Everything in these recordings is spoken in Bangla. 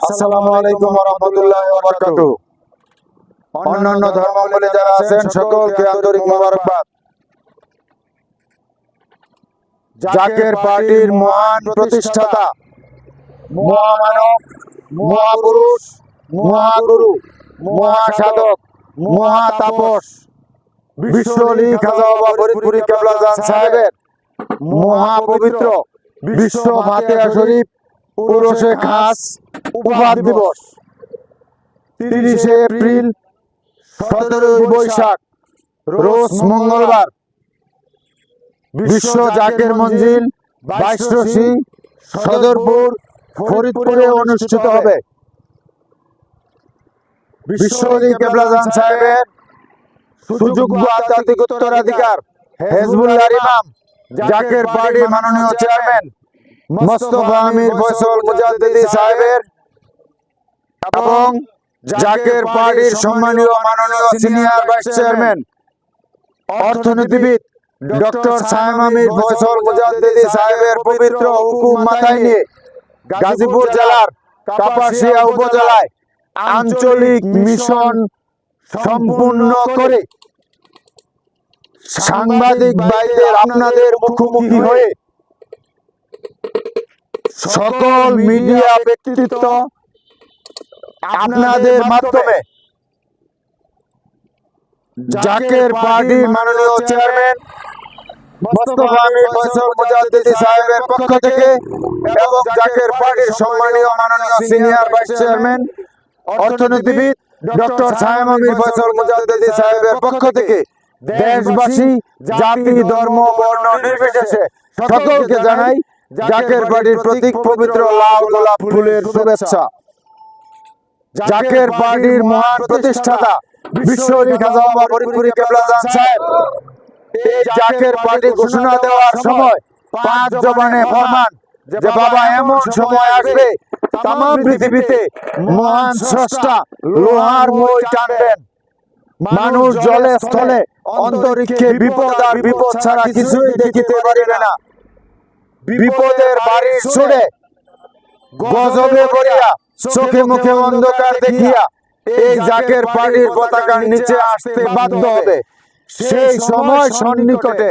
আসসালামু আলাইকুম ওয়া রাহমাতুল্লাহি ওয়া বারাকাতুহু। অন্যান্য ধর্মাবলম্বী যারা আছেন সকলকে আন্তরিক মোবারকবাদ। জাকের পার্টির মহান প্রতিষ্ঠাতা, মহামানব, মহাপুরুষ, মহাগুরু, মহাসাধক, মহাতাপস বিশ্বলি খাজা বাবা ফরিদপুরি কেবলাজান সাহেবের মহাপবিত্র বিশ্ব ফাতিহা শরীফ উরুসে খাস উপহার দিবস 30 এপ্রিল 17 বৈশাখ রোজ মঙ্গলবার বিশ্ব জাকের মঞ্জিল 22 সদরপুর ফরিদপুরে অনুষ্ঠিত হবে। বিশ্বলি কেবলাজান সাহেবের সুযোগ্য আধ্যাত্মিক উত্তরাধিকার হেজবুল্লাহর ইমাম জাকের পার্টির মাননীয় চেয়ারম্যান মোস্তফা আমির ফয়সাল মুজাদ্দিদি সাহেবের এবং জাকের পার্টির সম্মানীয় মাননীয় সিনিয়র ভাইস চেয়ারম্যান অর্থনীতিবিদ ডক্টর সায়েম আমির ফয়সাল মুজাদ্দিদি সাহেবের পবিত্র হুকুম মাথায় নিয়ে গাজীপুর জেলার কাপাসিয়া উপজেলায় আঞ্চলিক মিশন সম্পূর্ণ করে সাংবাদিক ভাইদের আপনাদের মুখোমুখি হয়ে সকল মিডিয়া ব্যক্তিত্ব আপনাদের মাধ্যমে জাকের পার্টির মাননীয় চেয়ারম্যান মোস্তফা আমির ফয়সাল মুজাদ্দিদি সাহেবের পক্ষ থেকে এবং জাকের পার্টির সম্মানীয় মাননীয় সিনিয়র ভাইস চেয়ারম্যান অর্থনীতিবিদ ডক্টর সায়েম আমির ফয়সাল মুজাদ্দিদি সাহেবের পক্ষ থেকে দেশবাসী জাতি ধর্ম বর্ণ নির্বিশেষে সকলকে জানাই জাকের পার্টির প্রতীক পবিত্র লাল গোলাপ ফুলের শুভেচ্ছা। জাকের পার্টির মহান প্রতিষ্ঠাতা বিশ্বলি খাজা বাবা ফরিদপুরি কেবলাজান সাহেব এই জাকের পার্টি ঘোষণা দেওয়ার সময় 5 জবানে ফরমান যে বাবা এমন সময় আসবে তাম পৃথিবীতে মহান স্রষ্টা লোহার মই টানবেন, মানুষ জলে স্থলে অন্তরিক্ষে বিপদ আর বিপদ ছাড়া কিছুই দেখিতে পারিবে না। বিপদের বাড়ি ছুড়ে গজবে পড়িয়া চোখে মুখে অন্ধকার দেখিয়া এই জাকের পার্টির পতাকার নিচে আসতে বাধ্য হবে। সেই সময় সন্নিকটে,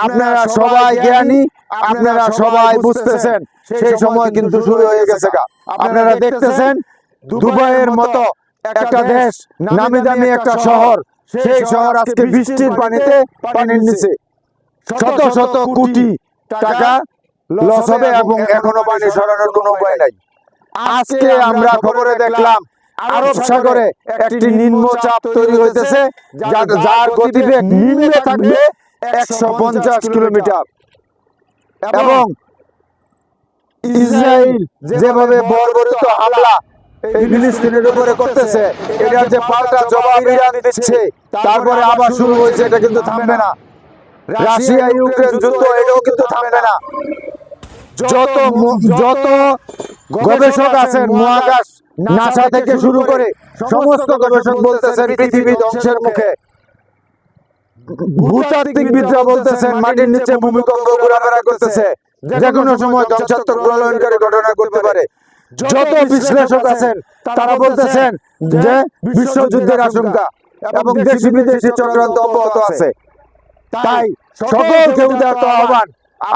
আপনারা সবাই জ্ঞানী, আপনারা সবাই বুঝতেছেন সেই সময় কিন্তু শুরু হয়ে গেছে। আপনারা দেখতেছেন দুবাইয়ের মতো একটা দেশ, নামি দামি একটা শহর, সেই শহর আজকে বৃষ্টির পানিতে পানির নিচে শত শত কোটি টাকা লস হবে এবং এখনো পানি সরানোর কোনো উপায় নাই। আজকে আমরা খবরে দেখলাম আরব সাগরে একটি নিম্নচাপ তৈরি হইতেছে যার গতিবেগ নিম্নে থাকবে 150 কিলোমিটার এবং ইসরায়েল যেভাবে বর্বরিত হামলা এই ফিলিস্তিনের উপরে করতেছে, এটার যে পাল্টা জবাব ইরান দিচ্ছে, তারপরে আবার শুরু হয়েছে, এটা কিন্তু থামবে না। রাশিয়া ইউক্রেন যুদ্ধ, এটাও কিন্তু থামবে না। যত গবেষক আছেন মহাকাশ নাসা থেকে শুরু করে সমস্ত গবেষক বলতেছেন পৃথিবী ধ্বংসের মুখে। ভূতাত্ত্বিকবিদরা বলতেছেন মাটির নিচে ভূমিকম্প ঘোরাফেরা করতেছে, যে কোনো সময় ধ্বংসাত্মক প্রলয়নকারী ঘটনা করতে পারে। যত বিশ্লেষক আছেন তারা বলতেছেন যে বিশ্বযুদ্ধের আশঙ্কা এবং দেশি বিদেশি চক্রান্ত অব্যাহত আছে। তাই সকলকে উদারত আহ্বান,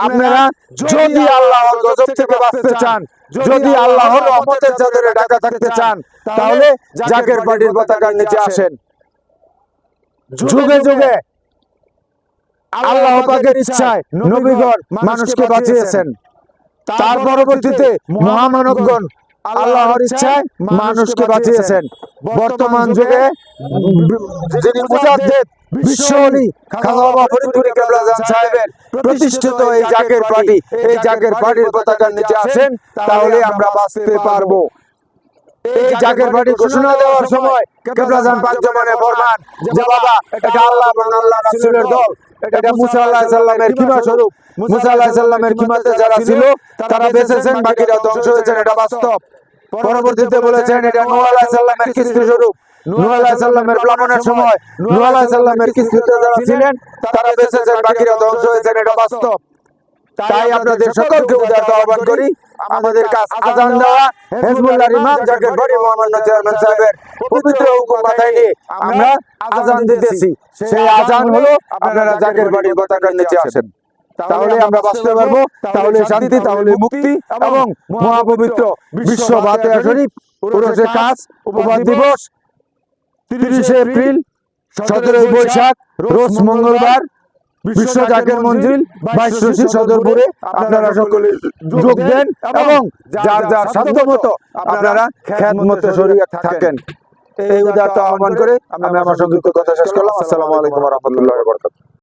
আপনারা যদি আল্লাহর গজব থেকে বাঁচতে চান, যদি আল্লাহর রহমতের চাদরে ঢাকা থাকতে চান, তাহলে জাকের পার্টির পতাকার নিচে আসেন। যুগে যুগে আল্লাহ পাকের ইচ্ছায় নবীগণ মানুষকে বাঁচিয়েছেন, তার পরবর্তীতে মহামানবগণ আল্লাহর ইচ্ছায় মানুষকে বাঁচিয়েছেন। বর্তমান যুগে যিনি মুজাদ্দিদ বিশ্বলি খাজা বাবা ফরিদপুরি কেবলাজান সাহেবের প্রতিষ্ঠিত এই জাকের পার্টি, এই জাকের পার্টির পতাকার নিচে আসেন, তাহলে আমরা বাঁচতে পারবো। এই জাকের পার্টি ঘোষণা দেওয়ার সময় কেবলাজান পাক জমানে ফরমান যে বাবা এটা আল্লাহ এবং আল্লাহ রাসূলের দল, এটা মুসা আলাইহিস সালামের খিমা স্বরূপ। মুসা আলাইহিস সালামের খিমাতে যারা ছিল তারা বেঁচেছেন, বাকিরা ধ্বংস হয়েছেন, এটা বাস্তব। পরবর্তীতে বলেছেন এটা নূহ আলাইহিস সালামের কিস্তি স্বরূপ। নূহ আলাইহিস সালামের প্লাবনের সময় নূহ আলাইহিস সালামের কিস্তিতে যারা ছিলেন তারা বেঁচেছেন, বাকিরা ধ্বংস হয়েছেন, এটা বাস্তব। তাই আপনাদের সকলকে উদারত আহ্বান করি, আমাদের কাজ আজান দেওয়া। হিজবুল্লাহর ইমাম জাকের বাড়ি মহামান্য চেয়ারম্যান সাহেবের পবিত্র হুকুম মাথায় নিয়ে আমরা আজান দিতেছি। সেই আজান হলো আপনারা জাকের বাড়ির পতাকার নিচে আসেন, তাহলে আমরা বাঁচতে পারবো, তাহলে শান্তি, তাহলে মুক্তি। এবং মহাপবিত্র বিশ্ব ফাতিহা শরীফ উরসে খাস উপবাস দিবস 30 এপ্রিল, 17 বৈশাখ রোজ মঙ্গলবার বিশ্ব জাকের মঞ্জিল 22 রশি সদরপুরে আপনারা সকলে যোগ দেন এবং যার যার সাধ্য মতো আপনারা খেদমতে শরীয়ত থাকেন। এই উদারতা আহ্বান করে আমি আমার সংক্ষিপ্ত কথা শেষ করলাম। আসসালামু আলাইকুম ওয়া রাহমাতুল্লাহি ওয়া বারাকাতুহু।